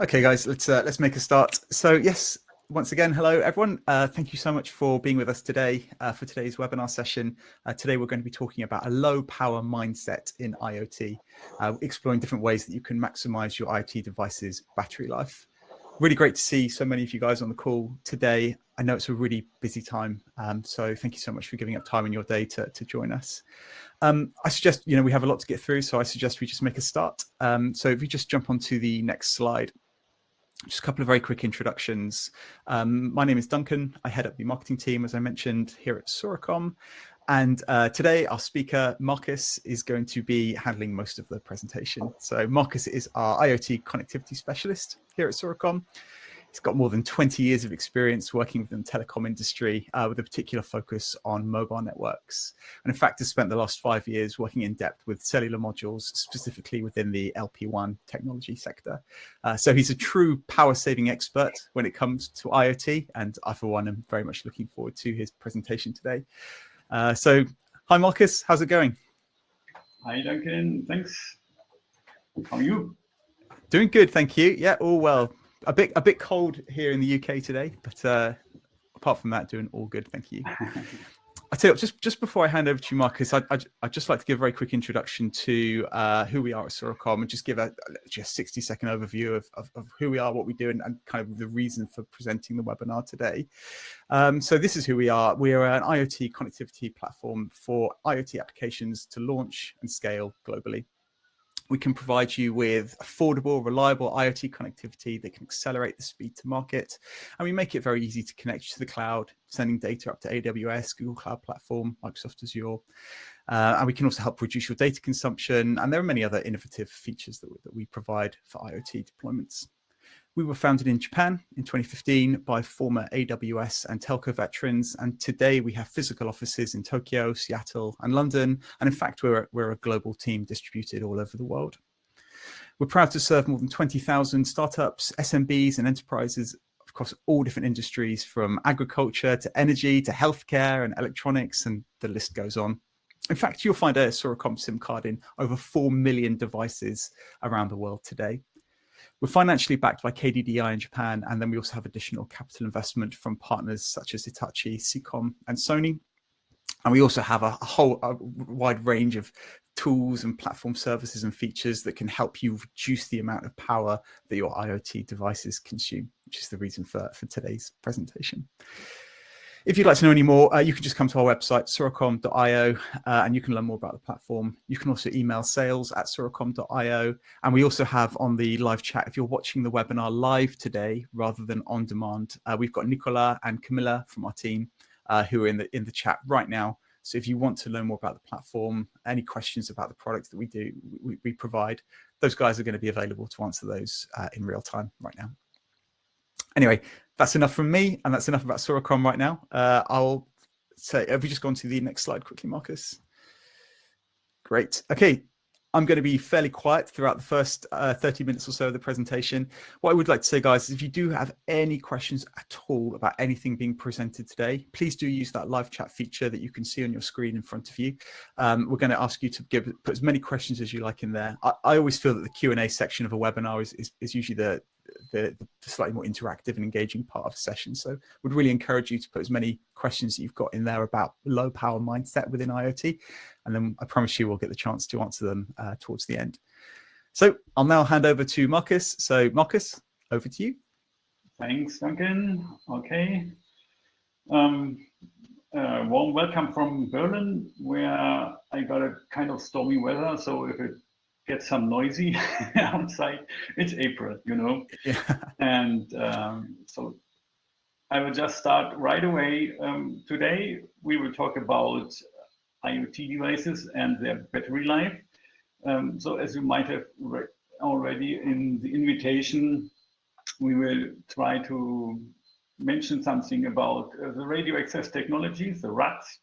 Okay, guys, let's make a start. So yes, once again, hello everyone. Thank you so much for being with us today for today's webinar session. Today we're going to be talking about a low power mindset in IoT, exploring different ways that you can maximize your IoT device's battery life. Really great to see so many of you guys on the call today. I know it's a really busy time, so thank you so much for giving up time in your day to join us. I suggest, we have a lot to get through, so I suggest we just make a start. So if we just jump onto the next slide. Just a couple of very quick introductions. My name is Duncan. I head up the marketing team, as I mentioned, here at SORACOM. And today, our speaker, Marcus, is going to be handling most of the presentation. So Marcus is our IoT connectivity specialist here at SORACOM. He's got more than 20 years of experience working within the telecom industry with a particular focus on mobile networks. And in fact, has spent the last 5 years working in depth with cellular modules, specifically within the LPWAN technology sector. So he's a true power saving expert when it comes to IoT. And I, for one, am very much looking forward to his presentation today. So hi, Marcus. How's it going? Hi, Duncan. Thanks. How are you? Doing good, thank you. Yeah, all well. A bit cold here in the UK today, but apart from that, doing all good, thank you. I tell you what, just before I hand over to you, Marcus, I'd just like to give a very quick introduction to who we are at SORACOM and just give a just 60-second overview of who we are, what we do, and kind of the reason for presenting the webinar today. So this is who we are. We are an IoT connectivity platform for IoT applications to launch and scale globally. We can provide you with affordable, reliable IoT connectivity that can accelerate the speed to market. And we make it very easy to connect to the cloud, sending data up to AWS, Google Cloud Platform, Microsoft Azure. And we can also help reduce your data consumption. And there are many other innovative features that we provide for IoT deployments. We were founded in Japan in 2015 by former AWS and telco veterans, and today we have physical offices in Tokyo, Seattle, and London, and in fact, we're a global team distributed all over the world. We're proud to serve more than 20,000 startups, SMBs, and enterprises across all different industries, from agriculture to energy to healthcare and electronics, and the list goes on. In fact, you'll find a SORACOM SIM card in over 4 million devices around the world today. We're financially backed by KDDI in Japan, and then we also have additional capital investment from partners such as Hitachi, Seacom, and Sony. And we also have a wide range of tools and platform services and features that can help you reduce the amount of power that your IoT devices consume, which is the reason for today's presentation. If you'd like to know any more, you can just come to our website, soracom.io, and you can learn more about the platform. You can also email sales@soracom.io. And we also have on the live chat, if you're watching the webinar live today rather than on demand, we've got Nicola and Camilla from our team who are in the chat right now. So if you want to learn more about the platform, any questions about the products that we provide, those guys are going to be available to answer those in real time right now. Anyway, that's enough from me, and that's enough about SORACOM right now. I'll say, have we just gone to the next slide quickly, Marcus? Great. Okay, I'm going to be fairly quiet throughout the first 30 minutes or so of the presentation. What I would like to say, guys, is if you do have any questions at all about anything being presented today, please do use that live chat feature that you can see on your screen in front of you. We're going to ask you to put as many questions as you like in there. I always feel that the Q&A section of a webinar is usually the slightly more interactive and engaging part of a session. So would really encourage you to put as many questions that you've got in there about low power mindset within IoT. And then I promise you we'll get the chance to answer them towards the end. So I'll now hand over to Marcus. So Marcus, over to you. Thanks, Duncan. Okay. Warm welcome from Berlin, where I got a kind of stormy weather. So if it gets some noisy outside, it's April, Yeah. And so I will just start right away. Today, we will talk about IoT devices and their battery life. So as you might have read already in the invitation, we will try to mention something about the radio access technologies, the RATs,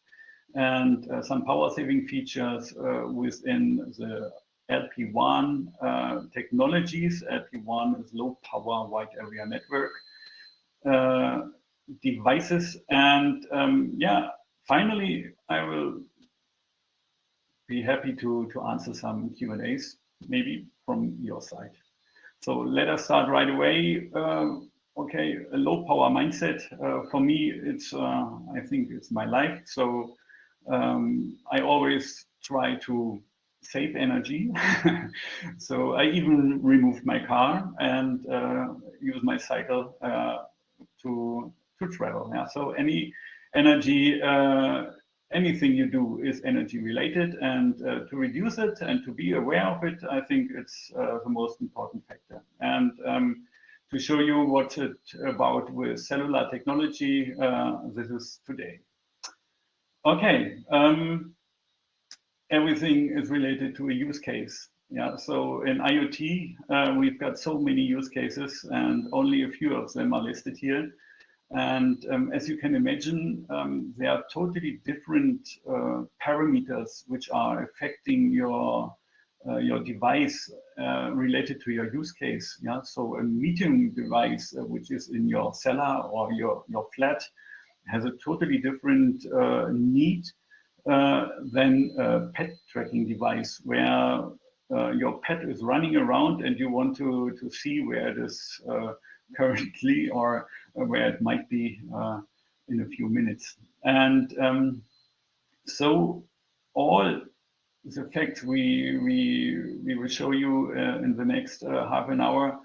and some power saving features within the LPWAN technologies. LPWAN is low power wide area network devices. And finally, I will be happy to answer some Q&As, maybe from your side. So let us start right away. Okay, a low power mindset. For me, it's I think it's my life. So I always try to save energy. So I even removed my car and use my cycle to travel. Yeah. So any energy, anything you do is energy related, and to reduce it and to be aware of it, I think it's the most important factor. And to show you what it's about with cellular technology, this is today. Okay. Everything is related to a use case. Yeah, so in IoT, we've got so many use cases, and only a few of them are listed here. And as you can imagine, there are totally different parameters which are affecting your device related to your use case. Yeah, so a medium device which is in your cellar or your flat has a totally different need than a pet tracking device where your pet is running around and you want to see where it is currently or where it might be in a few minutes. And so all the facts we will show you in the next half an hour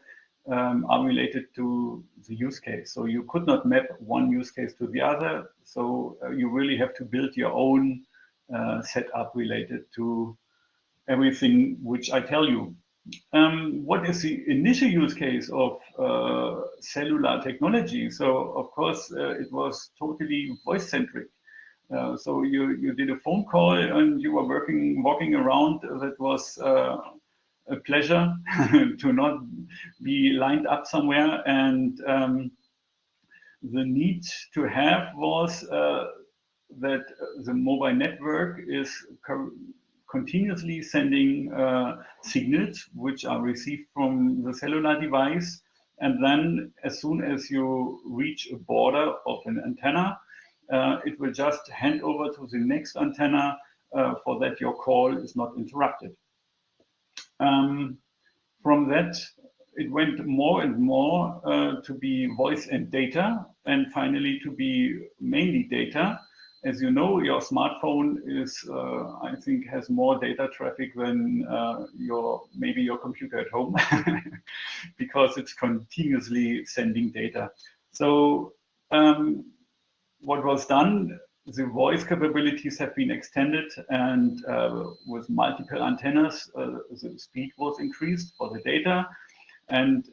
are related to the use case. So you could not map one use case to the other. So you really have to build your own setup related to everything which I tell you. What is the initial use case of cellular technology? So of course it was totally voice centric. So you did a phone call and you were walking around. That was a pleasure to not be lined up somewhere. And the need to have was that the mobile network is continuously sending signals which are received from the cellular device. And then as soon as you reach a border of an antenna, it will just hand over to the next antenna for that your call is not interrupted. From that, it went more and more to be voice and data, and finally to be mainly data. As you know, your smartphone is, I think, has more data traffic than maybe your computer at home, because it's continuously sending data. So what was done, the voice capabilities have been extended, and with multiple antennas, the speed was increased for the data. And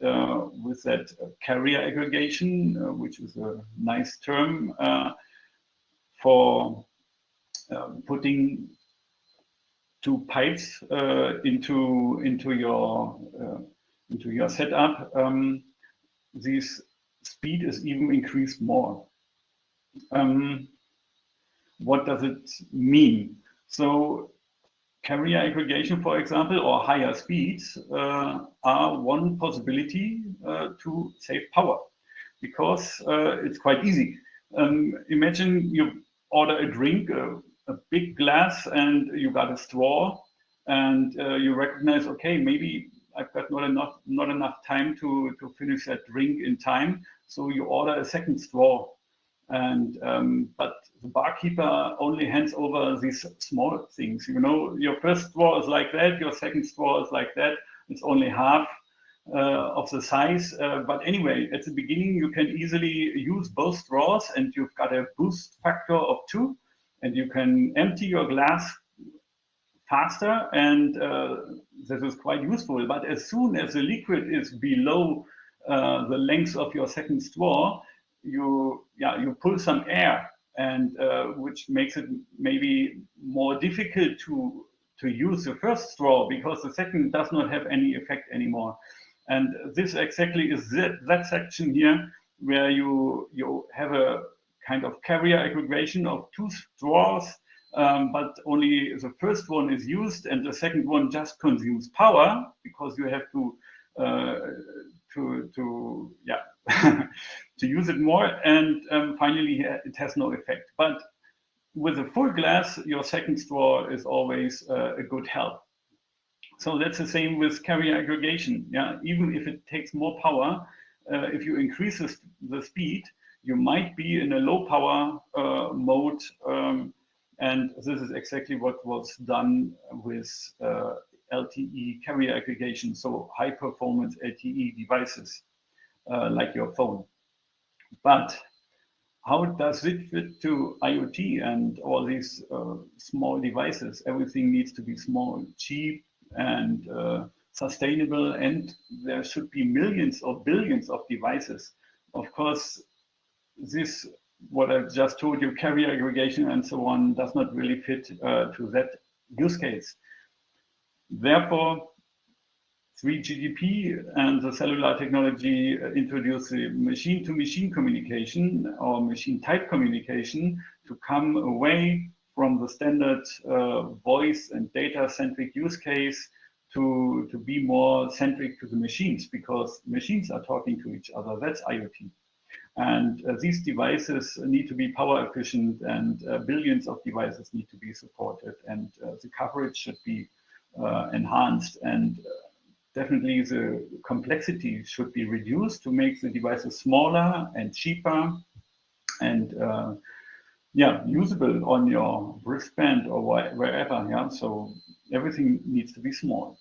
with that carrier aggregation, which is a nice term for putting two pipes into your setup, this speed is even increased more. What does it mean? So carrier aggregation, for example, or higher speeds are one possibility to save power, because it's quite easy. Imagine you order a drink, a big glass, and you got a straw, and you recognize, okay, maybe I've got not enough time to finish that drink in time, so you order a second straw. And but the barkeeper only hands over these small things. You know, your first straw is like that, your second straw is like that. It's only half of the size. But anyway, at the beginning, you can easily use both straws, and you've got a boost factor of 2, and you can empty your glass faster, and this is quite useful. But as soon as the liquid is below the length of your second straw, you pull some air, and which makes it maybe more difficult to use the first straw, because the second does not have any effect anymore. And this exactly is that section here, where you have a kind of carrier aggregation of 2 straws, but only the first one is used, and the second one just consumes power, because you have to to use it more, and finally it has no effect. But with a full glass, your second straw is always a good help. So that's the same with carrier aggregation. Yeah, even if it takes more power, if you increase the speed, you might be in a low power mode. And this is exactly what was done with LTE carrier aggregation, so high performance LTE devices like your phone. But how does it fit to IoT and all these small devices? Everything needs to be small, cheap, and sustainable, and there should be millions or billions of devices. Of course, this, what I just told you, carrier aggregation and so on, does not really fit to that use case. Therefore, 3GPP and the cellular technology introduce the machine-to-machine communication or machine-type communication to come away from the standard voice and data-centric use case to be more centric to the machines, because machines are talking to each other. That's IoT. And these devices need to be power efficient, and billions of devices need to be supported, and the coverage should be enhanced, and definitely the complexity should be reduced to make the devices smaller and cheaper and yeah, usable on your wristband or wherever. Yeah, so everything needs to be small.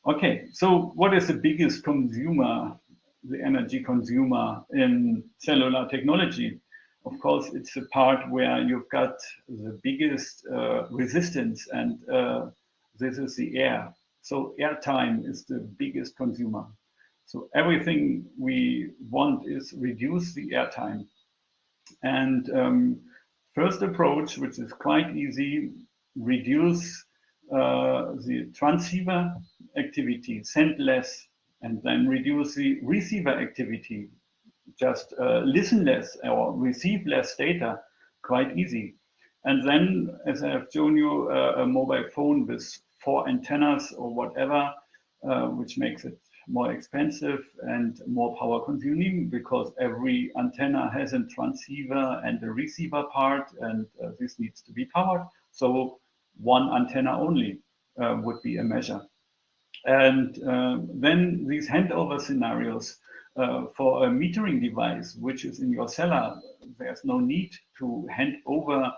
Okay, so what is the biggest consumer, the energy consumer in cellular technology? Of course, it's the part where you've got the biggest resistance, and this is the air. So airtime is the biggest consumer. So everything we want is reduce the airtime. And first approach, which is quite easy, reduce the transceiver activity, send less, and then reduce the receiver activity, just listen less or receive less data, quite easy. And then, as I have shown you, a mobile phone with 4 antennas or whatever, which makes it more expensive and more power consuming, because every antenna has a transceiver and a receiver part, and this needs to be powered. So one antenna only would be a measure. And then these handover scenarios for a metering device, which is in your cellar, there's no need to hand over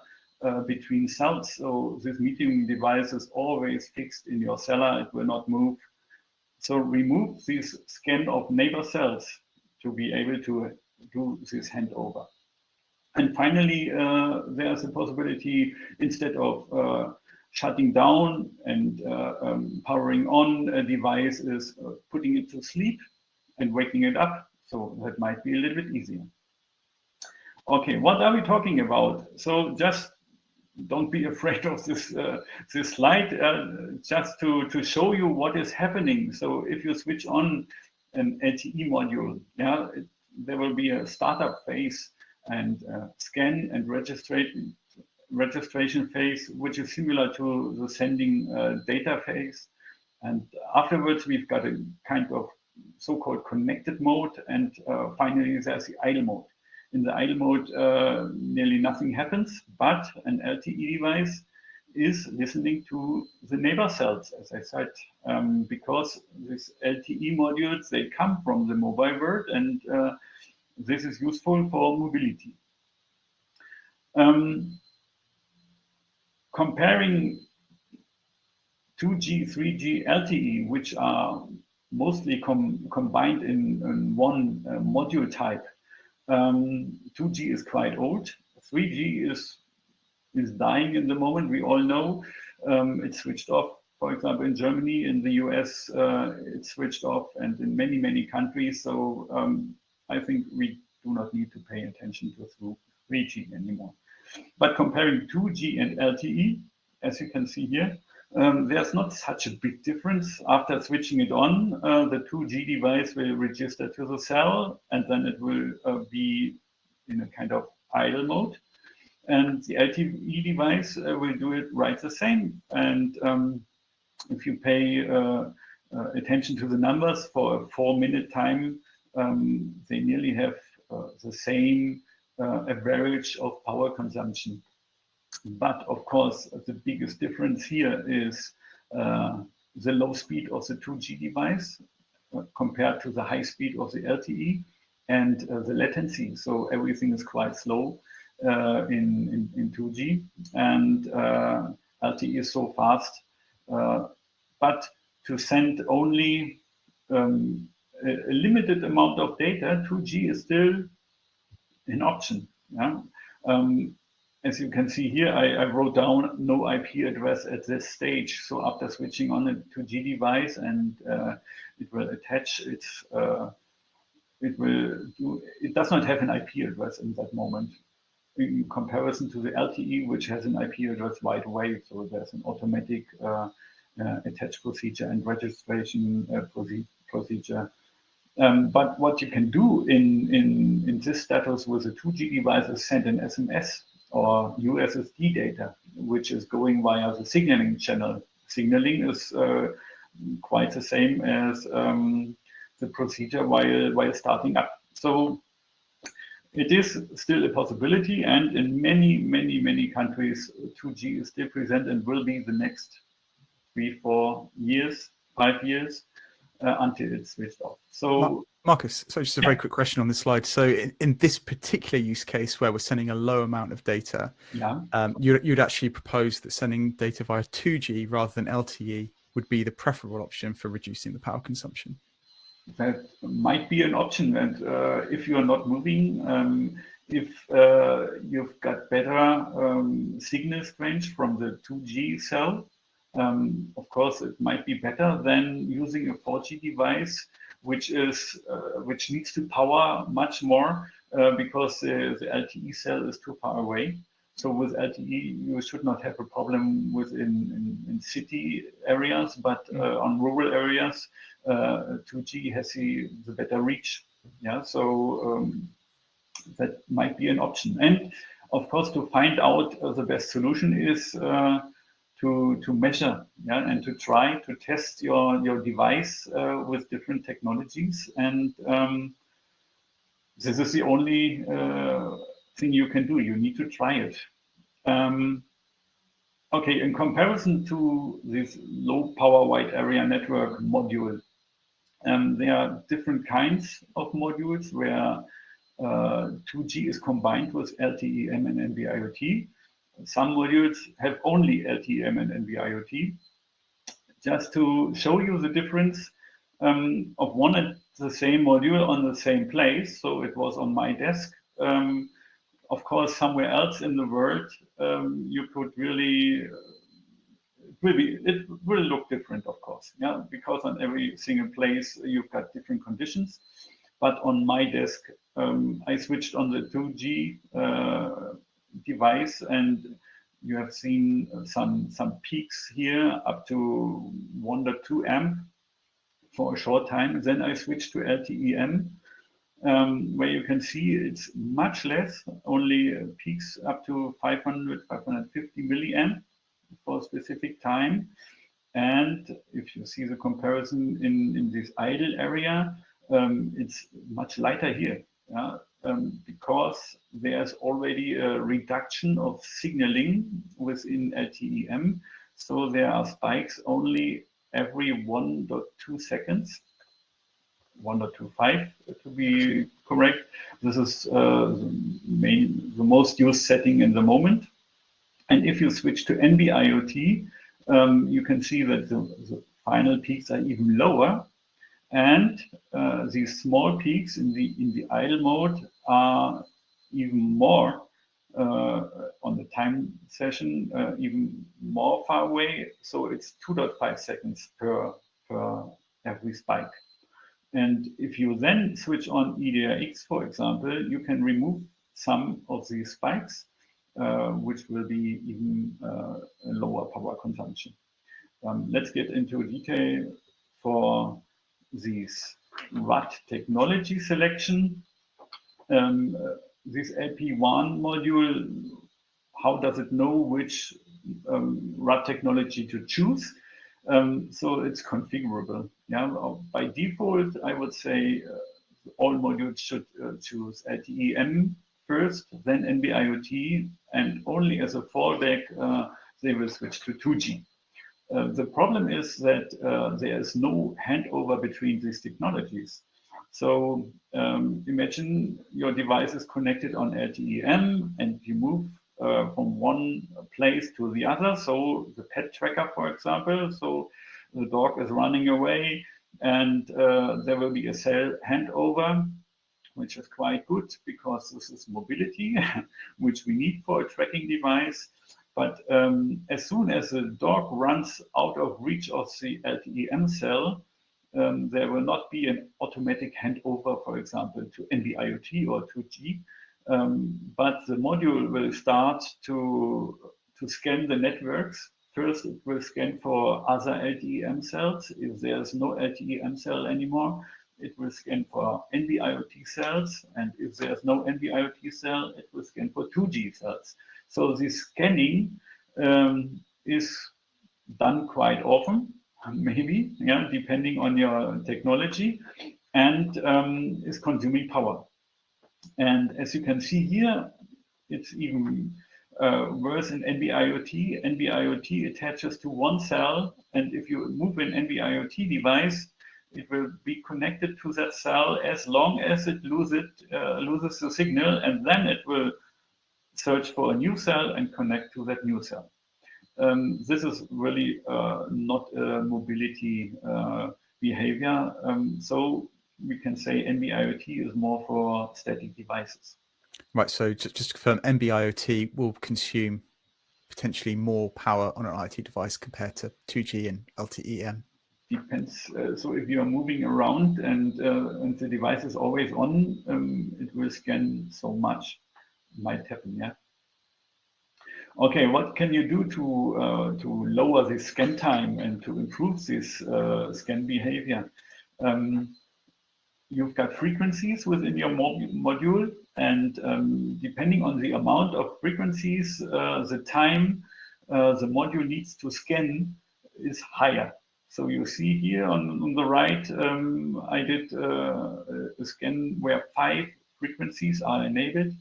between cells. So this metering device is always fixed in your cellar, it will not move. So remove this scan of neighbor cells to be able to do this handover. And finally, there's a possibility, instead of shutting down and powering on a device, is putting it to sleep and waking it up. So that might be a little bit easier. Okay, what are we talking about? So just don't be afraid of this this slide, just to show you what is happening. So if you switch on an LTE module, yeah, there will be a startup phase and scan and registration phase, which is similar to the sending data phase. And afterwards, we've got a kind of so-called connected mode, and finally there's the idle mode. In the idle mode, nearly nothing happens, but an LTE device is listening to the neighbor cells, as I said, because these LTE modules, they come from the mobile world, and this is useful for mobility. Comparing 2G, 3G, LTE, which are mostly combined in one module type, 2G is quite old. 3G is dying in the moment. We all know it's switched off. For example, in Germany, in the US, it's switched off, and in many countries. So I think we do not need to pay attention to 3G anymore. But comparing 2G and LTE, as you can see here, there's not such a big difference. After switching it on, the 2G device will register to the cell, and then it will be in a kind of idle mode. And the LTE device will do it right the same. And if you pay attention to the numbers for a 4-minute time, they nearly have the same average of power consumption. But of course, the biggest difference here is the low speed of the 2G device compared to the high speed of the LTE and the latency. So everything is quite slow in 2G, and LTE is so fast. But to send only a limited amount of data, 2G is still an option. Yeah? As you can see here, I wrote down no IP address at this stage. So after switching on a 2G device, and it will attach its, it does not have an IP address in that moment, in comparison to the LTE, which has an IP address right away. So there's an automatic attach procedure and registration procedure. But what you can do in this status with a 2G device is send an SMS or USSD data, which is going via the signaling channel. Signaling is quite the same as the procedure while starting up. So it is still a possibility, and in many countries, 2G is still present and will be the next 3, 4 years, 5 years until it's switched off. So, Marcus, so just a very quick question on this slide. So in this particular use case where we're sending a low amount of data, you'd actually propose that sending data via 2G rather than LTE would be the preferable option for reducing the power consumption. That might be an option. And if you are not moving, if you've got better signal strength from the 2G cell, of course, it might be better than using a 4G device, which needs to power much more because the LTE cell is too far away. So with LTE, you should not have a problem in city areas, but on rural areas, 2G has the better reach. Yeah, so that might be an option. And of course, to find out the best solution is to measure, yeah, and to try to test your device with different technologies. And this is the only thing you can do. You need to try it. Okay, in comparison to this low power wide area network module, there are different kinds of modules where 2G is combined with LTE-M and NB-IoT. Some modules have only LTE-M and NB-IoT. Just to show you the difference of one and the same module on the same place. So it was on my desk. Of course, somewhere else in the world, you could really, it will look different, of course, yeah, because on every single place you've got different conditions. But on my desk, I switched on the 2G device, and you have seen some peaks here up to 1.2 amp for a short time. Then I switched to LTE-M. Where you can see it's much less, only peaks up to 500, 550 milliamp for a specific time. And if you see the comparison in this idle area, it's much lighter here, yeah? Because there's already a reduction of signaling within LTE-M. So there are spikes only every 1.2 seconds. 1.25 to be correct. This is the most used setting in the moment. And if you switch to NB-IoT, you can see that the final peaks are even lower, and these small peaks in the idle mode are even more on the time session, even more far away. So it's 2.5 seconds per every spike. And if you then switch on eDRX, for example, you can remove some of these spikes, which will be even a lower power consumption. Let's get into detail for this RAD technology selection. This LPWAN module, how does it know which RAD technology to choose? So it's configurable. Yeah, by default, I would say all modules should choose LTE-M first, then NB-IoT, and only as a fallback, they will switch to 2G. The problem is that there is no handover between these technologies. So imagine your device is connected on LTE-M and you move from one place to the other. So the pet tracker, for example, so the dog is running away and there will be a cell handover, which is quite good because this is mobility, which we need for a tracking device. But as soon as the dog runs out of reach of the LTE-M cell, there will not be an automatic handover, for example, to NB-IoT or 2G, but the module will start to scan the networks. First, it will scan for other LTE-M cells. If there's no LTE-M cell anymore, it will scan for NB-IoT cells. And if there's no NB-IoT cell, it will scan for 2G cells. So this scanning is done quite often, maybe, yeah, depending on your technology, and is consuming power. And as you can see here, it's even worse in NB-IoT. NB-IoT attaches to one cell, and if you move an NB-IoT device, it will be connected to that cell as long as it loses the signal, and then it will search for a new cell and connect to that new cell. This is really not a mobility behavior. So we can say NB-IoT is more for static devices. Right. So just to confirm, NB-IoT will consume potentially more power on an IoT device compared to 2G and LTE-M. Depends. So if you are moving around and the device is always on, it will scan so much. Might happen, yeah. Okay, what can you do to lower the scan time and to improve this scan behavior? You've got frequencies within your module, and depending on the amount of frequencies, the time the module needs to scan is higher. So you see here on the right, I did a scan where 5 frequencies are enabled.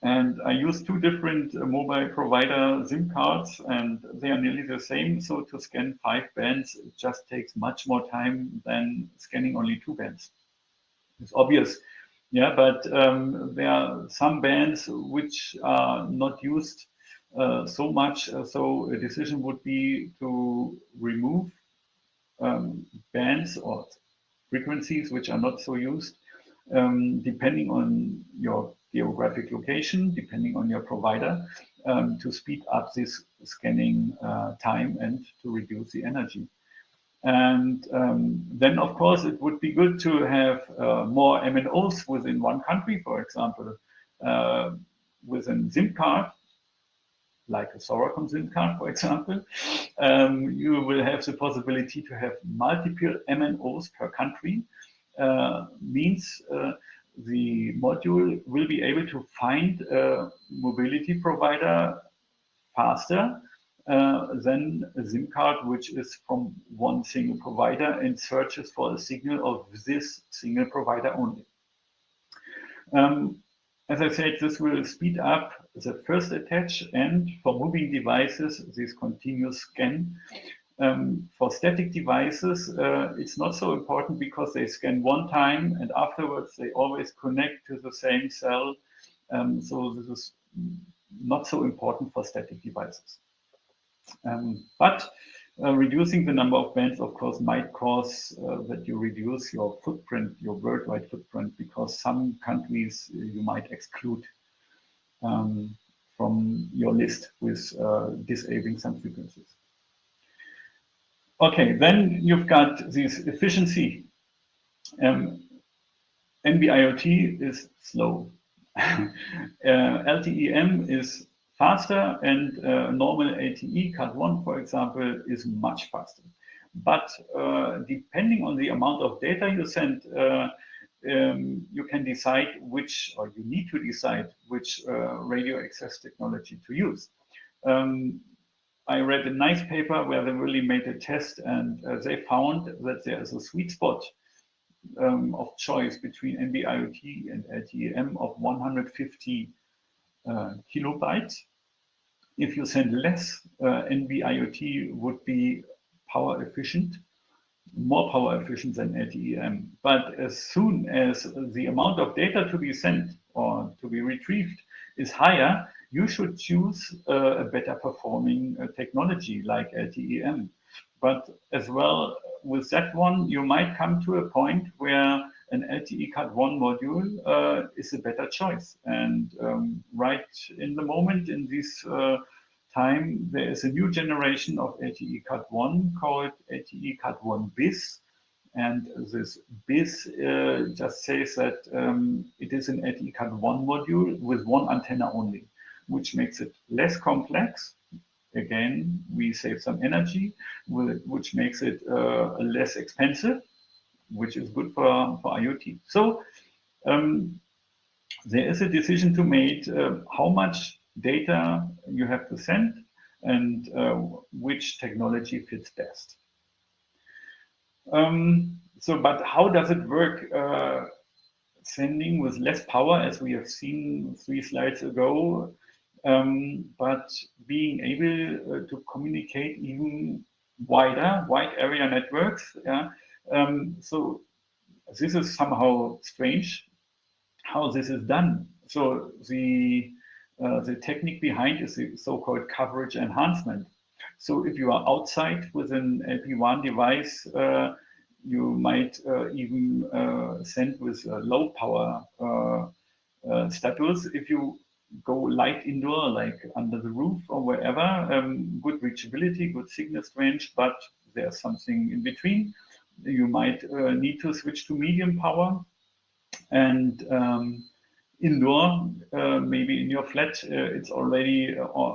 And I use 2 different mobile provider SIM cards, and they are nearly the same. So to scan 5 bands, it just takes much more time than scanning only 2 bands. It's obvious, yeah, but there are some bands which are not used so much. So a decision would be to remove bands or frequencies which are not so used, depending on your geographic location, depending on your provider, to speed up this scanning time and to reduce the energy. And then, of course, it would be good to have more MNOs within one country, for example, with a SIM card, like a SORACOM SIM card, for example. You will have the possibility to have multiple MNOs per country. Means the module will be able to find a mobility provider faster than a SIM card, which is from one single provider and searches for a signal of this single provider only. As I said, this will speed up the first attach, and for moving devices, this continuous scan. For static devices, it's not so important because they scan one time and afterwards they always connect to the same cell. So this is not so important for static devices. But reducing the number of bands, of course, might cause that you reduce your footprint, your worldwide footprint, because some countries you might exclude from your list with disabling some frequencies. Okay, then you've got this efficiency. NB-IoT is slow. LTE-M is faster, and normal LTE Cat 1, for example, is much faster. But depending on the amount of data you send, you can decide which, or you need to decide which radio access technology to use. I read a nice paper where they really made a test, and they found that there is a sweet spot of choice between NB-IoT and LTE-M of 150 kilobytes. If you send less, NB-IoT would be power efficient, more power efficient than LTE. But as soon as the amount of data to be sent or to be retrieved is higher, you should choose a better performing technology like LTE. But as well, with that one, you might come to a point where an LTE Cat1 module is a better choice. And right in the moment, in this time, there is a new generation of LTE Cat1 called LTE Cat1 BIS. And this BIS just says that it is an LTE Cat1 module with one antenna only, which makes it less complex. Again, we save some energy, which makes it less expensive, which is good for IoT. So there is a decision to make how much data you have to send and which technology fits best. But how does it work? Sending with less power, as we have seen 3 slides ago, but being able to communicate even wide area networks. Yeah? So this is somehow strange how this is done. So the technique behind is the so-called coverage enhancement. So if you are outside with an LPWAN device, you might even send with low power status. If you go light indoor, like under the roof or wherever, good reachability, good signal range, but there's something in between. You might need to switch to medium power. And indoor, maybe in your flat, it's already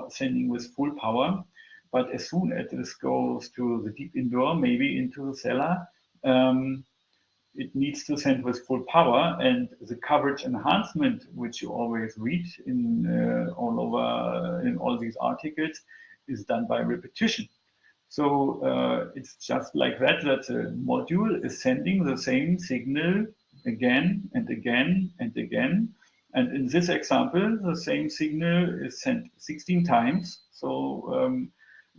sending with full power. But as soon as this goes to the deep indoor, maybe into the cellar, it needs to send with full power. And the coverage enhancement, which you always read in all over in all these articles, is done by repetition. So it's just like that the module is sending the same signal again and again and again. And in this example, the same signal is sent 16 times. So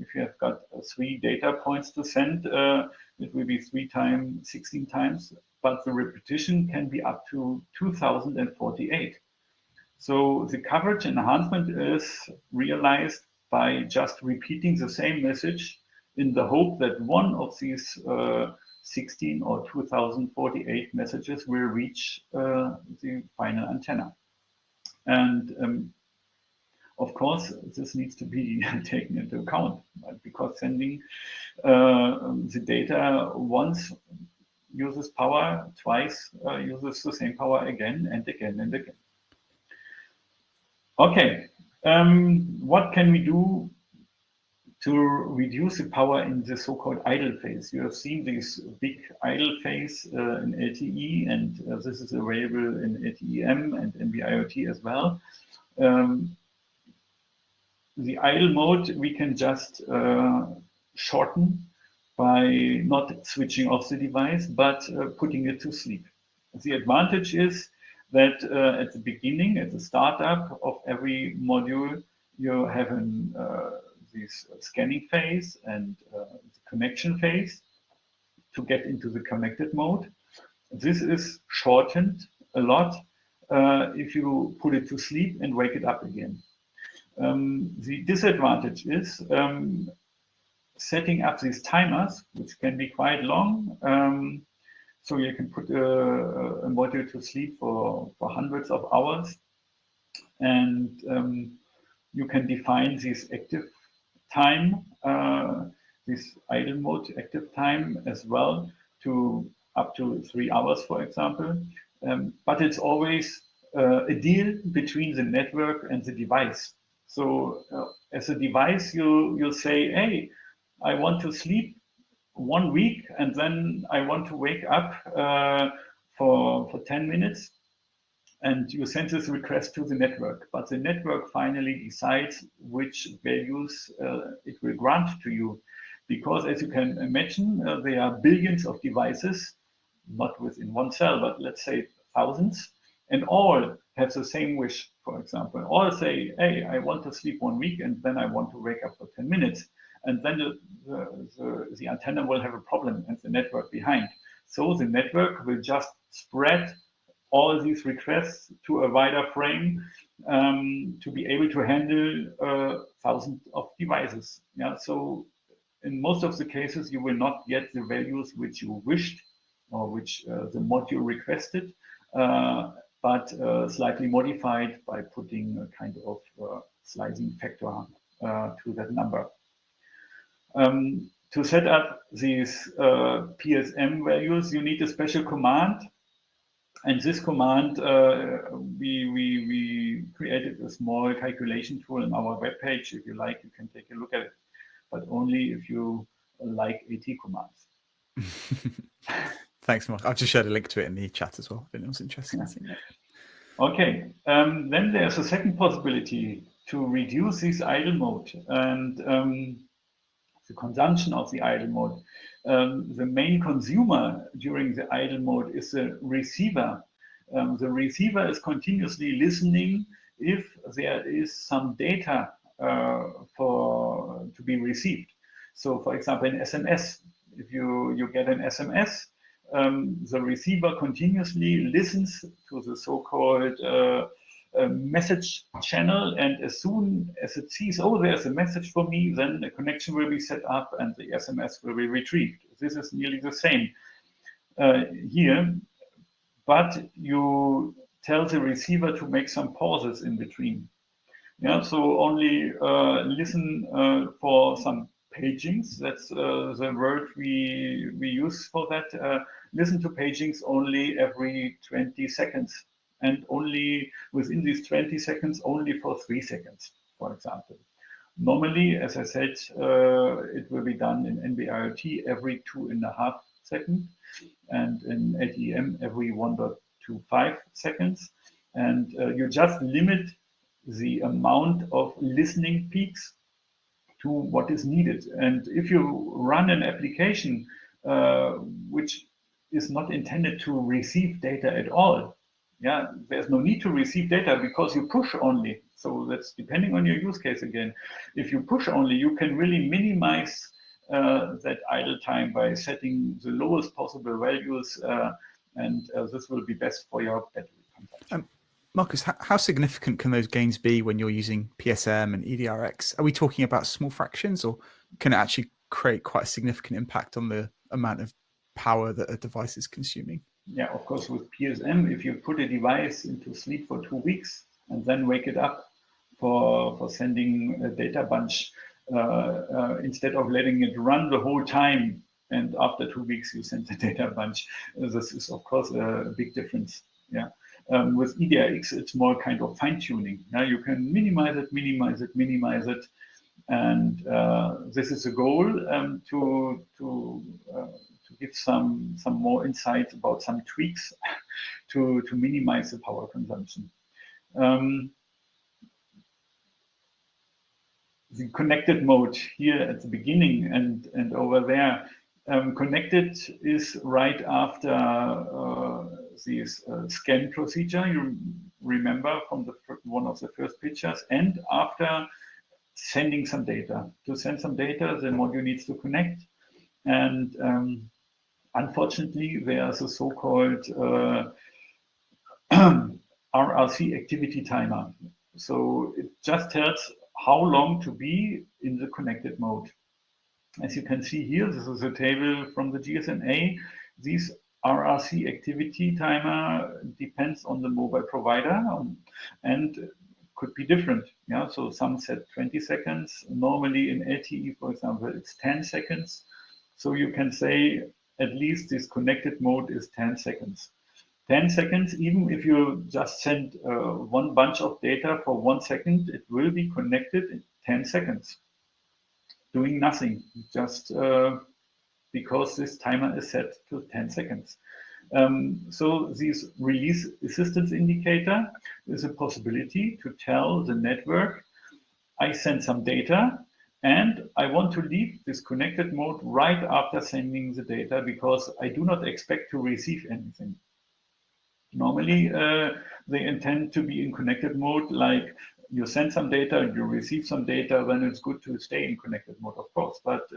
if you have got 3 data points to send, it will be 3 times 16 times, but the repetition can be up to 2048. So the coverage enhancement is realized by just repeating the same message in the hope that one of these 16 or 2048 messages will reach the final antenna. And of course, this needs to be taken into account, right? Because sending the data once uses power, twice uses the same power again and again and again. Okay, what can we do to reduce the power in the so-called idle phase? You have seen this big idle phase in LTE, and this is available in LTE-M and NB-IoT as well. The idle mode we can just shorten by not switching off the device, but putting it to sleep. The advantage is that at the beginning, at the startup of every module, you have this scanning phase and the connection phase to get into the connected mode. This is shortened a lot if you put it to sleep and wake it up again. The disadvantage is setting up these timers, which can be quite long. So you can put a module to sleep for hundreds of hours. And you can define this active time, this idle mode active time as well, to up to 3 hours, for example. But it's always a deal between the network and the device. So as a device, you'll say, hey, I want to sleep 1 week and then I want to wake up for 10 minutes. And you send this request to the network, but the network finally decides which values it will grant to you. Because as you can imagine, there are billions of devices, not within one cell, but let's say thousands. and all have the same wish, for example. All say, hey, I want to sleep 1 week and then I want to wake up for 10 minutes. And then the antenna will have a problem and the network behind. So the network will just spread all these requests to a wider frame to be able to handle thousands of devices. Yeah, so in most of the cases, you will not get the values which you wished or which the module requested, but slightly modified by putting a kind of slicing factor to that number. To set up these PSM values, you need a special command. And this command, we created a small calculation tool on our webpage. If you like, you can take a look at it, but only if you like AT commands. Thanks, Mark. I've just shared a link to it in the chat as well, if anyone's interested in seeing it. Okay, then there's a second possibility to reduce this idle mode and the consumption of the idle mode. The main consumer during the idle mode is the receiver. The receiver is continuously listening if there is some data to be received. So, for example, an SMS, if you get an SMS, the receiver continuously listens to the so-called message channel, and as soon as it sees, oh, there's a message for me, then a connection will be set up and the SMS will be retrieved. This is nearly the same here, but you tell the receiver to make some pauses in between. Yeah, so only listen for some pagings. That's the word we use for that. Listen to pagings only every 20 seconds, and only within these 20 seconds, only for 3 seconds, for example. Normally, as I said, it will be done in NB-IoT every 2.5 seconds, and in LTE every 1.25 seconds. And you just limit the amount of listening peaks to what is needed. And if you run an application which is not intended to receive data at all, yeah, there's no need to receive data because you push only. So that's depending on your use case again. If you push only, you can really minimize that idle time by setting the lowest possible values, and this will be best for your battery consumption. Marcus, how significant can those gains be when you're using PSM and eDRX? Are we talking about small fractions, or can it actually create quite a significant impact on the amount of power that a device is consuming? Yeah, of course, with PSM, if you put a device into sleep for 2 weeks and then wake it up for sending a data bunch, instead of letting it run the whole time, and after 2 weeks you send the data bunch, this is of course a big difference. Yeah. With eDRX, it's more kind of fine tuning. Now you can minimize it, and this is the goal, to give some more insights about some tweaks to minimize the power consumption. The connected mode here at the beginning and over there. Connected is right after this scan procedure, you remember from one of the first pictures, and after sending some data. To send some data, the module needs to connect, and unfortunately, there's a so-called RRC activity timer. So it just tells how long to be in the connected mode. As you can see here, this is a table from the GSMA. This RRC activity timer depends on the mobile provider and could be different. Yeah, so some set 20 seconds. Normally in LTE, for example, it's 10 seconds. So you can say at least this connected mode is 10 seconds. 10 seconds, even if you just send one bunch of data for 1 second, it will be connected in 10 seconds. Doing nothing, just because this timer is set to 10 seconds. So this release assistance indicator is a possibility to tell the network, I send some data and I want to leave this connected mode right after sending the data because I do not expect to receive anything. Normally, they intend to be in connected mode, like you send some data, you receive some data, then it's good to stay in connected mode, of course. But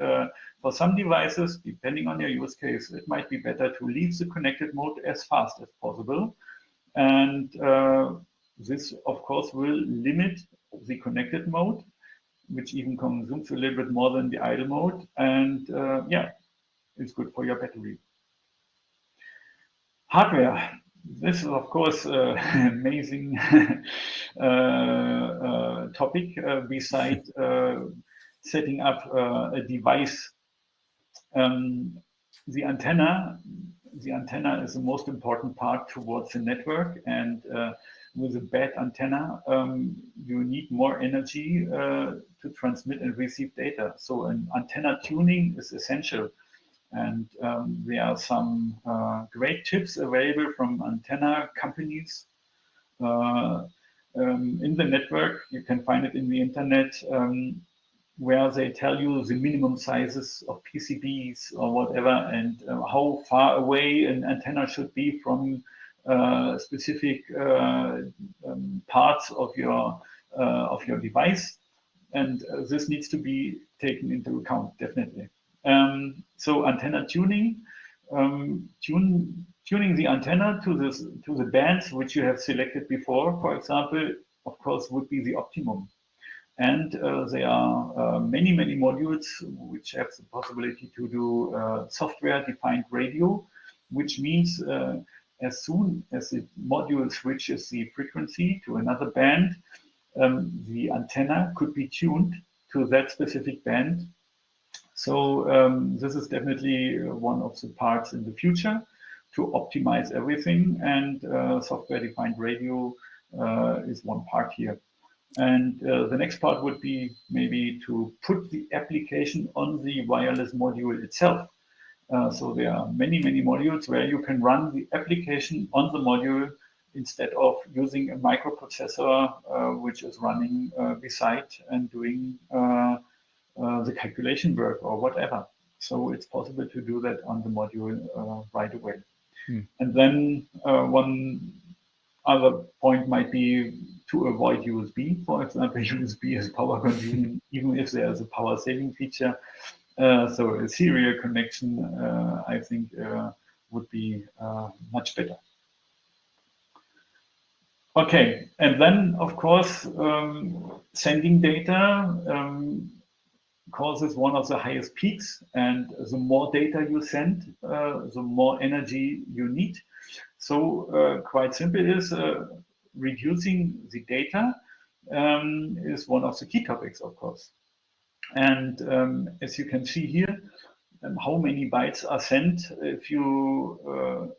for some devices, depending on your use case, it might be better to leave the connected mode as fast as possible. And this, of course, will limit the connected mode, which even consumes a little bit more than the idle mode. And yeah, it's good for your battery. Hardware. This is, of course, an amazing topic. Besides setting up a device, the antenna is the most important part towards the network. And with a bad antenna, you need more energy to transmit and receive data. So an antenna tuning is essential. And there are some great tips available from antenna companies in the network. You can find it in the internet, where they tell you the minimum sizes of PCBs or whatever, and how far away an antenna should be from specific parts of your device. And this needs to be taken into account, definitely. So antenna tuning, tuning the antenna to the bands which you have selected before, for example, of course, would be the optimum. And there are many modules which have the possibility to do software-defined radio, which means as soon as the module switches the frequency to another band, the antenna could be tuned to that specific band. So this is definitely one of the parts in the future to optimize everything, and software-defined radio is one part here. And the next part would be maybe to put the application on the wireless module itself. So there are many modules where you can run the application on the module instead of using a microprocessor which is running beside and doing the calculation work or whatever. So it's possible to do that on the module right away. And then one other point might be to avoid USB. For example, USB is power consuming, even if there's a power saving feature. So a serial connection, I think, would be much better. Okay, and then, of course, sending data causes one of the highest peaks, and the more data you send, the more energy you need. So quite simple is reducing the data is one of the key topics, of course. And as you can see here, how many bytes are sent if you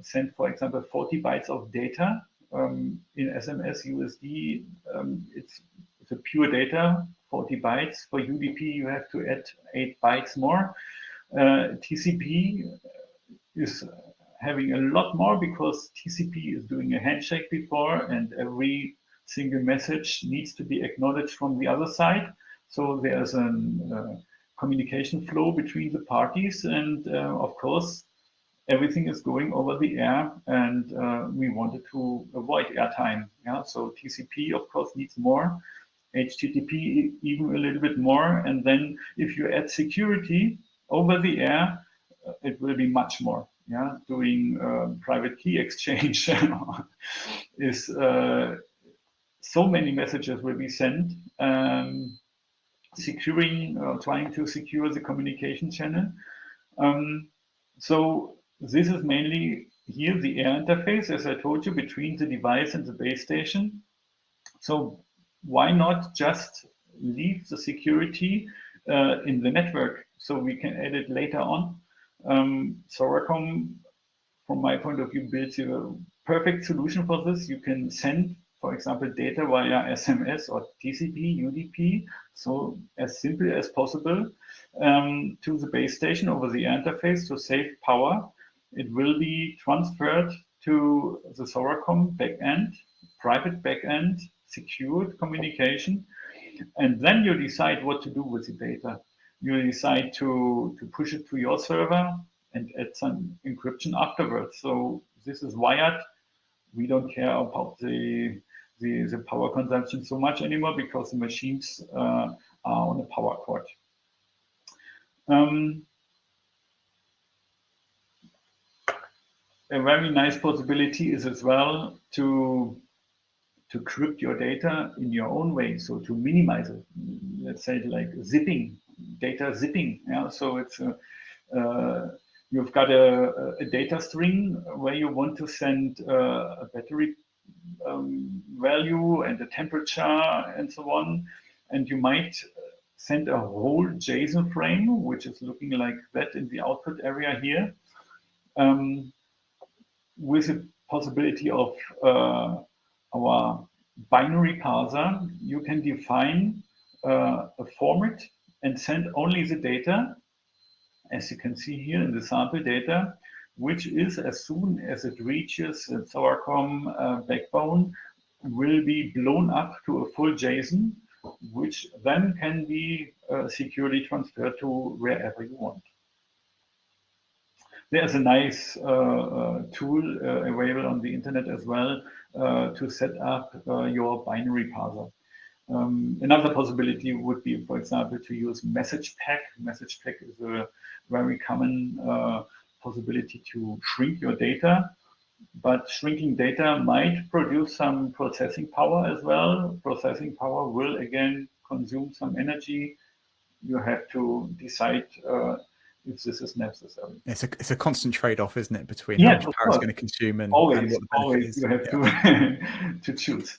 send, for example, 40 bytes of data in SMS, USD, it's a pure data, 40 bytes. For UDP, you have to add 8 bytes more. TCP is having a lot more because TCP is doing a handshake before, and every single message needs to be acknowledged from the other side. So there's a communication flow between the parties, and of course, everything is going over the air, and we wanted to avoid airtime. Yeah, so TCP, of course, needs more. HTTP even a little bit more, and then if you add security over the air, it will be much more. Yeah, doing private key exchange is so many messages will be sent. Trying to secure the communication channel. So this is mainly here the air interface, as I told you, between the device and the base station. So why not just leave the security in the network so we can add it later on? SORACOM, from my point of view, builds a perfect solution for this. You can send, for example, data via SMS or TCP, UDP, so as simple as possible to the base station over the interface to save power. It will be transferred to the SORACOM backend, private backend, secured communication, and then you decide what to do with the data. You decide to push it to your server and add some encryption afterwards. So this is wired. We don't care about the power consumption so much anymore because the machines are on a power cord. A very nice possibility is as well to crypt your data in your own way, so to minimize it. Let's say like zipping, data zipping. Yeah, so it's you've got a data string where you want to send a battery value and the temperature and so on, and you might send a whole JSON frame, which is looking like that in the output area here, with the possibility of our binary parser. You can define a format and send only the data, as you can see here in the sample data, which is, as soon as it reaches the SORACOM backbone, will be blown up to a full JSON, which then can be securely transferred to wherever you want. There's a nice tool available on the internet as well to set up your binary parser. Another possibility would be, for example, to use message pack. Message pack is a very common possibility to shrink your data, but shrinking data might produce some processing power as well. Processing power will again consume some energy. You have to decide if this is necessary. It's a constant trade-off, isn't it, between how much power it's going to consume and what the benefit is. You have to choose.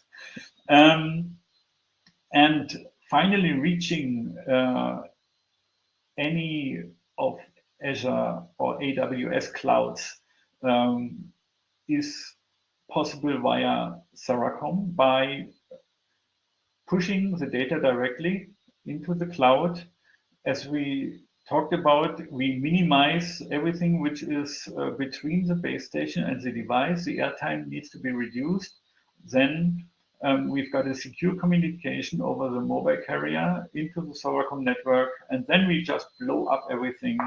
And finally, reaching any of Azure or AWS clouds is possible via SORACOM by pushing the data directly into the cloud. As we talked about, we minimize everything which is between the base station and the device. The airtime needs to be reduced. Then we've got a secure communication over the mobile carrier into the SORACOM network, and then we just blow up everything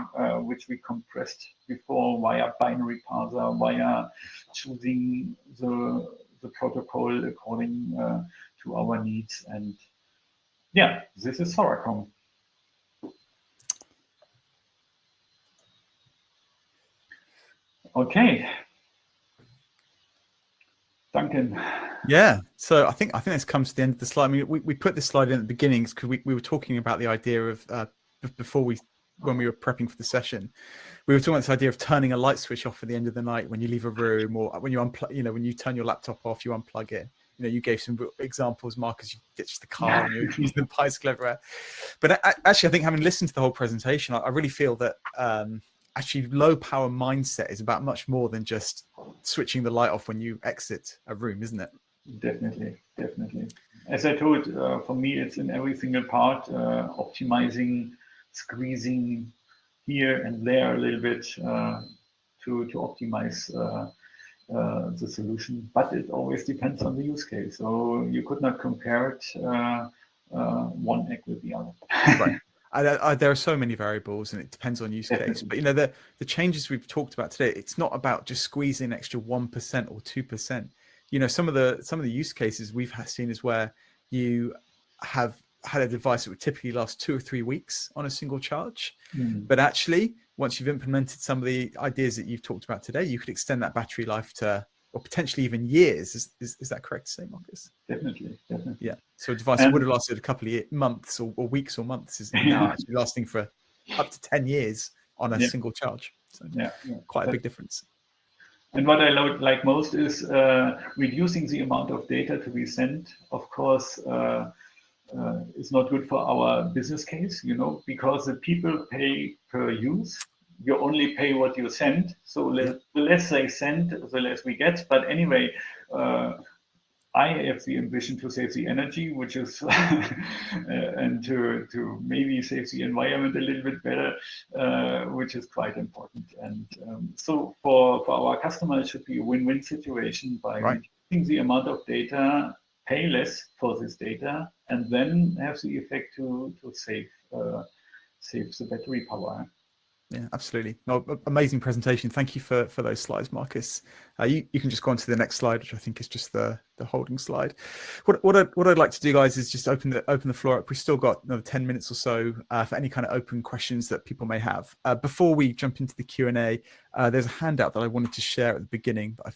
which we compressed before via binary parser, via choosing the protocol according to our needs. And yeah, this is SORACOM. Okay. Duncan. Yeah, so I think this comes to the end of the slide. I mean, we put this slide in at the beginning because we were talking about the idea of when we were prepping for the session, we were talking about this idea of turning a light switch off at the end of the night when you leave a room, or when you unplug, when you turn your laptop off, you unplug it. You gave some examples, Marcus. You ditched the car and you're using the bicycle everywhere. But actually, I think having listened to the whole presentation, I really feel that actually low power mindset is about much more than just switching the light off when you exit a room, isn't it? Definitely. As I told, for me, it's in every single part, optimizing, squeezing here and there a little bit to optimize the solution. But it always depends on the use case. So you could not compare it one egg with the other. Right. There are so many variables, and it depends on use case. But the changes we've talked about today, it's not about just squeezing an extra 1% or 2%. Some of the use cases we've seen is where you have had a device that would typically last 2 or 3 weeks on a single charge, but actually, once you've implemented some of the ideas that you've talked about today, you could extend that battery life to, or potentially even years. Is that correct to say, Marcus? Definitely. Yeah. So a device that would have lasted a couple of months or weeks or months is now actually lasting for up to 10 years on a single charge. So quite a big difference. And what I like most is reducing the amount of data to be sent. Of course, it's not good for our business case, because the people pay per use. You only pay what you send. So the less they send, the less we get. But anyway, I have the ambition to save the energy, which is, and to maybe save the environment a little bit better, which is quite important. And so for our customers, it should be a win-win situation by reducing the amount of data, pay less for this data, and then have the effect to save the battery power. Yeah, absolutely. No, amazing presentation. Thank you for those slides, Marcus. You can just go on to the next slide, which I think is just the holding slide. What I'd like to do, guys, is just open the floor up. We've still got another 10 minutes or so for any kind of open questions that people may have. Before we jump into the Q&A, there's a handout that I wanted to share at the beginning, but I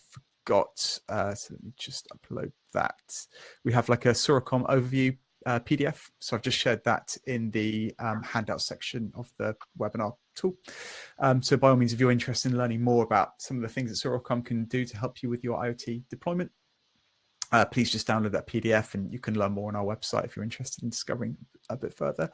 forgot. So let me just upload that. We have like a SORACOM overview PDF. So I've just shared that in the handout section of the webinar tool. So by all means, if you're interested in learning more about some of the things that SORACOM can do to help you with your IoT deployment, please just download that PDF and you can learn more on our website if you're interested in discovering a bit further.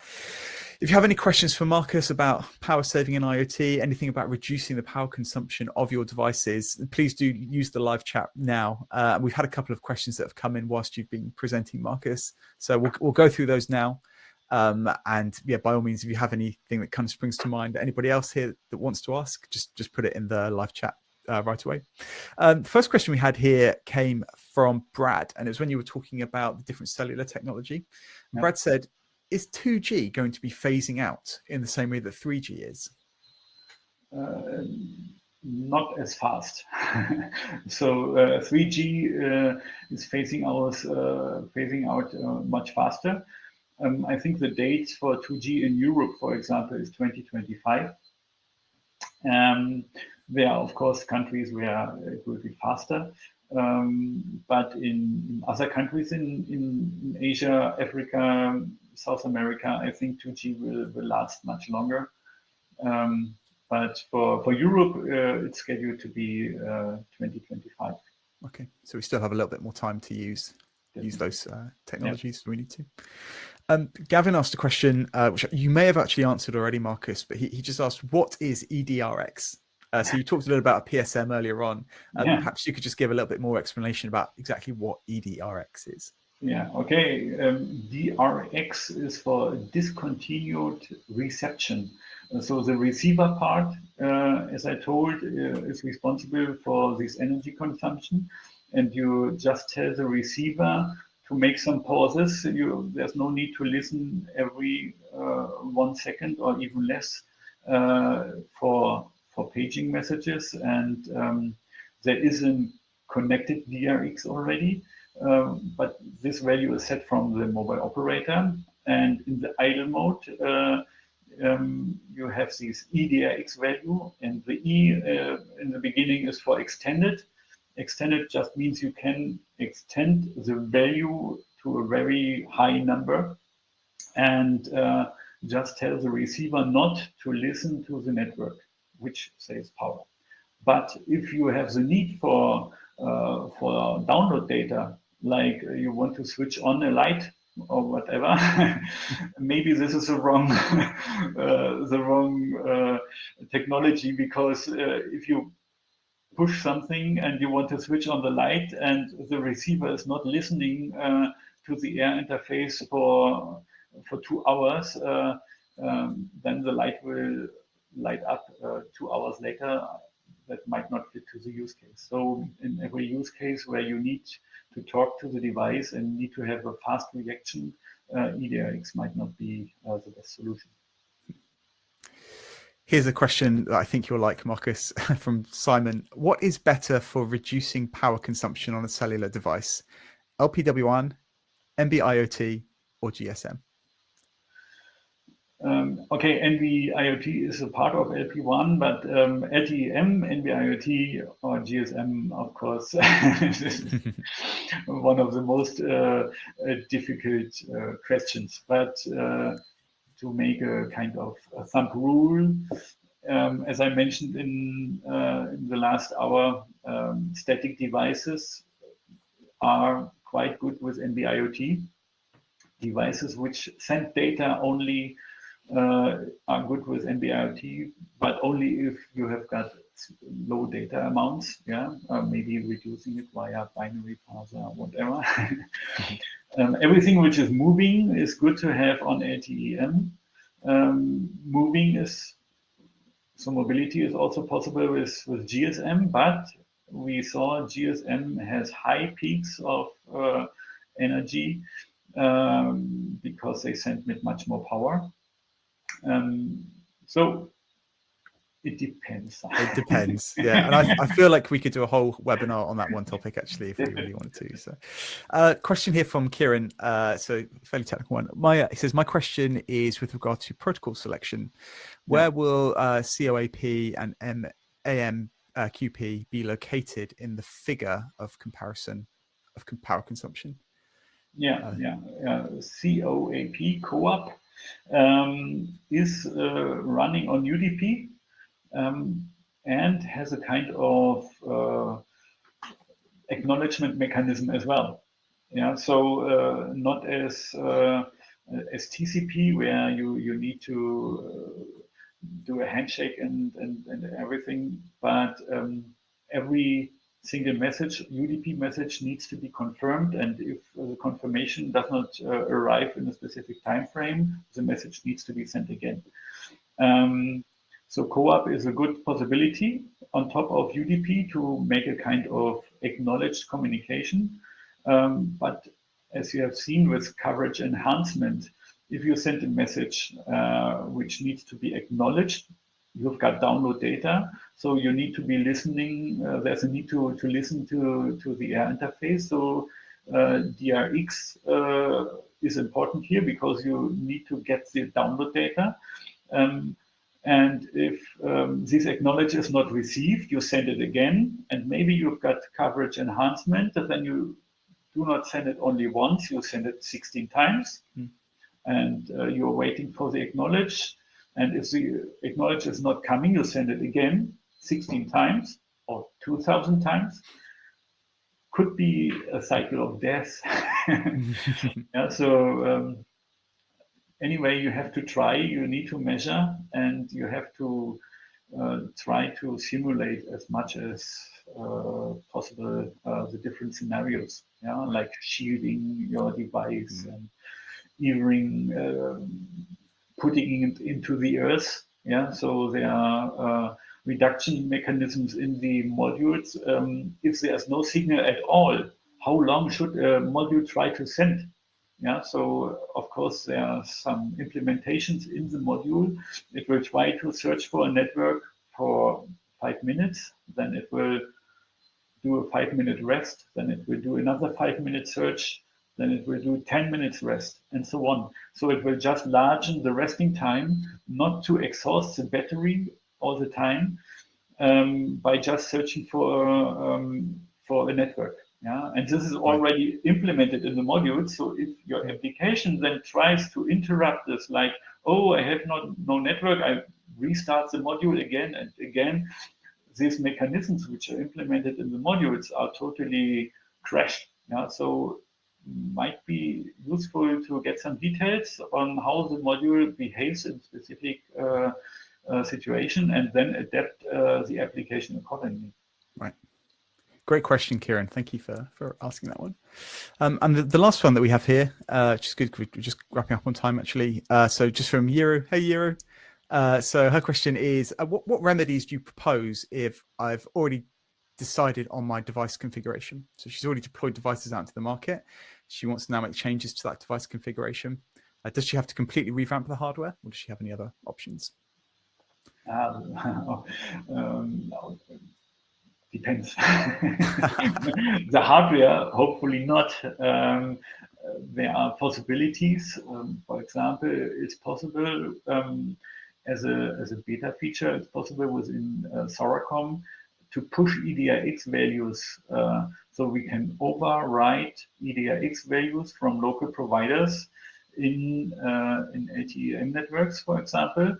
If you have any questions for Marcus about power saving in IoT, anything about reducing the power consumption of your devices, please do use the live chat now. We've had a couple of questions that have come in whilst you've been presenting, Marcus. So we'll go through those now. And yeah, by all means, if you have anything that kind of springs to mind, anybody else here that wants to ask, just put it in the live chat right away. The first question we had here came from Brad, and it was when you were talking about the different cellular technology. Yeah. Brad said, is 2G going to be phasing out in the same way that 3G is? Not as fast. So 3G is phasing out much faster. I think the dates for 2G in Europe, for example, is 2025. There are, of course, countries where it will be faster. But in other countries in Asia, Africa, South America, I think 2G will last much longer. But for Europe, it's scheduled to be 2025. Okay, so we still have a little bit more time to use those technologies if we need to. Gavin asked a question, which you may have actually answered already, Marcus, but he just asked, what is eDRX? So you talked a little about a PSM earlier on. Perhaps you could just give a little bit more explanation about exactly what eDRX is. Yeah, okay. DRX is for discontinued reception. So the receiver part, as I told, is responsible for this energy consumption. And you just tell the receiver to make some pauses. There's no need to listen every 1 second or even less for paging messages. And there is a connected DRX already. But this value is set from the mobile operator, and in the idle mode, you have this eDRX value, and the E in the beginning is for extended. Extended just means you can extend the value to a very high number, and just tell the receiver not to listen to the network, which saves power. But if you have the need for download data, like you want to switch on a light or whatever, maybe this is the wrong technology, because if you push something and you want to switch on the light and the receiver is not listening to the air interface for 2 hours, then the light will light up 2 hours later. That might not fit to the use case. So in every use case where you need to talk to the device and need to have a fast reaction, eDRX might not be the best solution. Here's a question that I think you'll like, Marcus, from Simon. What is better for reducing power consumption on a cellular device? LPWAN, NB-IoT, or GSM? Okay, NB-IoT is a part of LPWAN, but LTE-M, NB-IoT, or GSM, of course, is one of the most difficult questions. But to make a kind of a thumb rule, as I mentioned in the last hour, static devices are quite good with NB-IoT. Devices which send data only are good with NB-IoT, but only if you have got low data amounts, maybe reducing it via binary parser, whatever. Everything which is moving is good to have on LTE-M. Moving is, so mobility is also possible with GSM, but we saw GSM has high peaks of energy because they send with much more power. So It depends. It depends. Yeah. And I feel like we could do a whole webinar on that one topic, actually, if we really wanted to. So question here from Kieran. So fairly technical one. He says, my question is with regard to protocol selection. Where will COAP and AMQP be located in the figure of comparison of power consumption? COAP, co-op, is running on UDP. And has a kind of acknowledgement mechanism as well. So not as TCP, where you need to do a handshake and everything, but every single message, UDP message, needs to be confirmed, and if the confirmation does not arrive in a specific time frame, the message needs to be sent again. So co-op is a good possibility on top of UDP to make a kind of acknowledged communication. But as you have seen with coverage enhancement, if you send a message which needs to be acknowledged, you've got download data, so you need to be listening. There's a need to listen to the air interface. So DRX is important here because you need to get the download data. And if this acknowledge is not received, you send it again, and maybe you've got coverage enhancement, and then you do not send it only once, you send it 16 times, and you're waiting for the acknowledge. And if the acknowledge is not coming, you send it again 16 times or 2,000 times. Could be a cycle of death. Anyway, you have to try, you need to measure, and you have to try to simulate as much as possible the different scenarios, like shielding your device and even putting it into the earth. So there are reduction mechanisms in the modules. If there's no signal at all, how long should a module try to send? So of course there are some implementations in the module. It will try to search for a network for 5 minutes, then it will do a 5-minute rest, then it will do another 5-minute search, then it will do 10 minutes rest, and so on. So it will just largen the resting time, not to exhaust the battery all the time, by just searching for a network. And this is already implemented in the module. So if your application then tries to interrupt this, like, oh, I have no network, I restart the module again and again, these mechanisms which are implemented in the modules are totally crashed. So might be useful to get some details on how the module behaves in specific situation, and then adapt the application accordingly. Right. Great question, Kieran. Thank you for asking that one. And the last one that we have here, which is good, we're just wrapping up on time, actually. So just from Yero. Hey, Yero. So her question is, what remedies do you propose if I've already decided on my device configuration? So she's already deployed devices out into the market. She wants to now make changes to that device configuration. Does she have to completely revamp the hardware, or does she have any other options? Depends. The hardware, hopefully not. There are possibilities. For example, it's possible as a beta feature, it's possible within SORACOM to push eDRX values. So we can overwrite eDRX values from local providers in LTE networks, for example.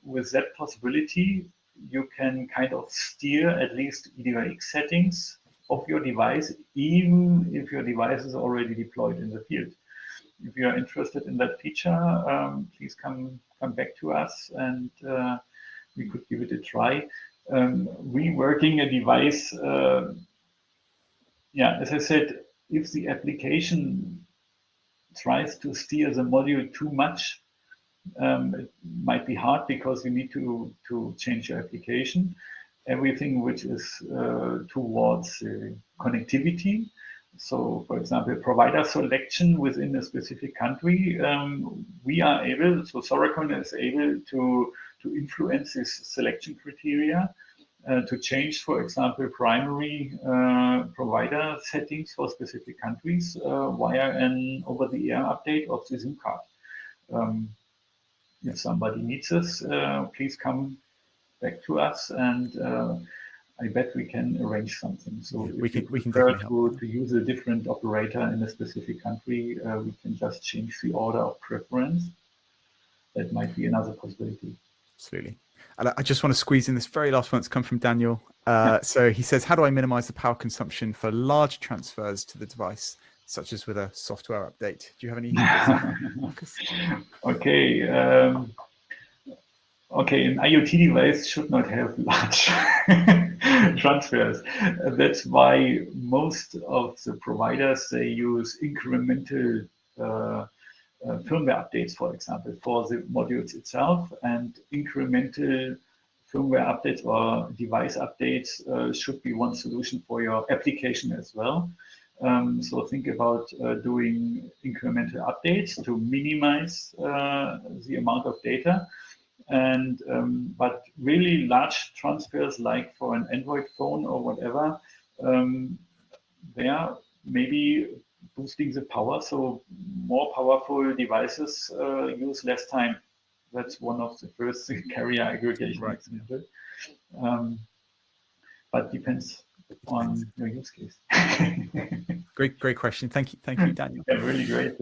With that possibility, you can kind of steer at least eDRX settings of your device, even if your device is already deployed in the field. If you are interested in that feature, please come back to us, and we could give it a try. Reworking a device, as I said, if the application tries to steer the module too much, it might be hard because you need to change your application. Everything which is towards connectivity. So, for example, provider selection within a specific country, we are able, so SORACOM is able to to influence this selection criteria, to change, for example, primary provider settings for specific countries via an over-the-air update of the SIM card. If somebody needs us, please come back to us, and I bet we can arrange something. So yeah, if we can prefer definitely help. to use a different operator in a specific country, we can just change the order of preference. That might be another possibility. Absolutely. And I just want to squeeze in this very last one that's come from Daniel. So he says, how do I minimize the power consumption for large transfers to the device, such as with a software update? Do you have any thoughts, Marcus? Okay. Okay, an IoT device should not have large transfers. That's why most of the providers, they use incremental firmware updates, for example, for the modules itself, and incremental firmware updates or device updates should be one solution for your application as well. So think about doing incremental updates to minimize the amount of data. And but really large transfers, like for an Android phone or whatever, there maybe boosting the power, so more powerful devices use less time. That's one of the first carrier aggregation example. But depends on your use case. Great question. Thank you, Daniel. Yeah, really great.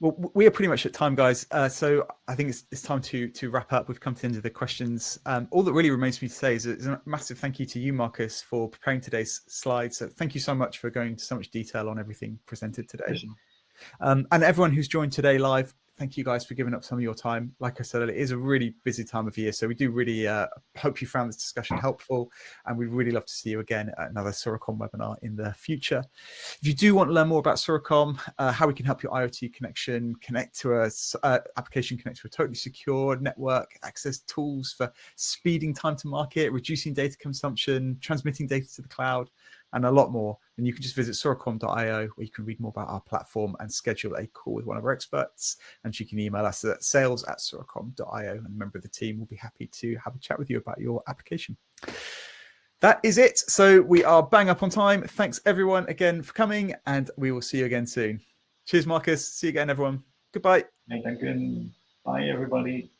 Well, we are pretty much at time, guys. So I think it's time to wrap up. We've come to the end of the questions. All that really remains for me to say is a massive thank you to you, Marcus, for preparing today's slides. So thank you so much for going into so much detail on everything presented today. And everyone who's joined today live, thank you guys for giving up some of your time. Like I said, it is a really busy time of year, so we do really hope you found this discussion helpful, and we'd really love to see you again at another SORACOM webinar in the future. If you do want to learn more about SORACOM, how we can help your IoT connection connect to a application connect to a totally secure network, access tools for speeding time to market, reducing data consumption, transmitting data to the cloud, and a lot more, then you can just visit soracom.io, where you can read more about our platform and schedule a call with one of our experts. And you can email us at sales@soracom.io, and a member of the team will be happy to have a chat with you about your application. That is it. So we are bang up on time. Thanks everyone again for coming, and we will see you again soon. Cheers, Marcus. See you again, everyone. Goodbye. Hey, thank you. Bye, everybody.